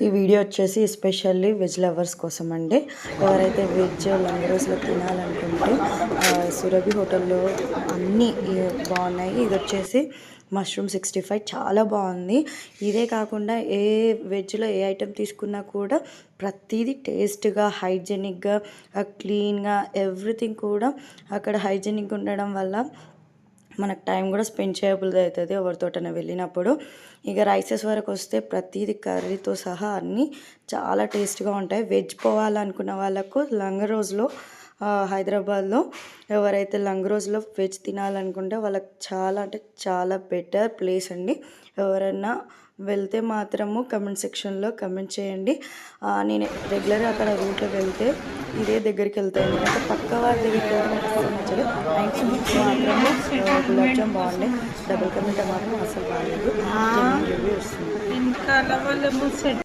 ఈ వీడియో వచ్చేసి especially veg lovers కోసం అండి. ఎవరైతే వెజ్ లంగ్ రోజులో తినాలనుకుంటే సురభి హోటల్లో అన్నీ బాగున్నాయి. ఇది వచ్చేసి మష్రూమ్ 65 చాలా బాగుంది. ఇదే కాకుండా ఏ వెజ్లో ఏ ఐటెం తీసుకున్నా కూడా ప్రతిదీ టేస్ట్గా, హైజెనిక్గా, క్లీన్గా ఎవ్రీథింగ్ కూడా అక్కడ హైజెనిక్గా ఉండడం వల్ల మనకు టైం కూడా స్పెండ్ చేయబుల్ అవుతుంది ఎవరితోటైనా వెళ్ళినప్పుడు. ఇక రైసెస్ వరకు వస్తే ప్రతిదీ కర్రీతో సహా అన్నీ చాలా టేస్ట్గా ఉంటాయి. వెజ్ పోవాలనుకున్న వాళ్ళకు లంగ రోజులో హైదరాబాద్లో ఎవరైతే లంగ రోజులో వెజ్ తినాలనుకుంటే వాళ్ళకి చాలా అంటే చాలా బెటర్ ప్లేస్ అండి. ఎవరైనా వెళ్తే మాత్రము కమెంట్ సెక్షన్లో కమెంట్ చేయండి. నేను రెగ్యులర్గా అక్కడ రూట్లో వెళ్తే ఇదే దగ్గరికి వెళ్తాను, ఎందుకంటే పక్క వాళ్ళ దగ్గరికి వెళ్ళడం నచ్చలేదు. మాత్రము గులాబ్ జామ్ బాగుండే, డబుల్ కమిటా మాత్రం అసలు బాగాలేదు. రివ్యూ వస్తుంది.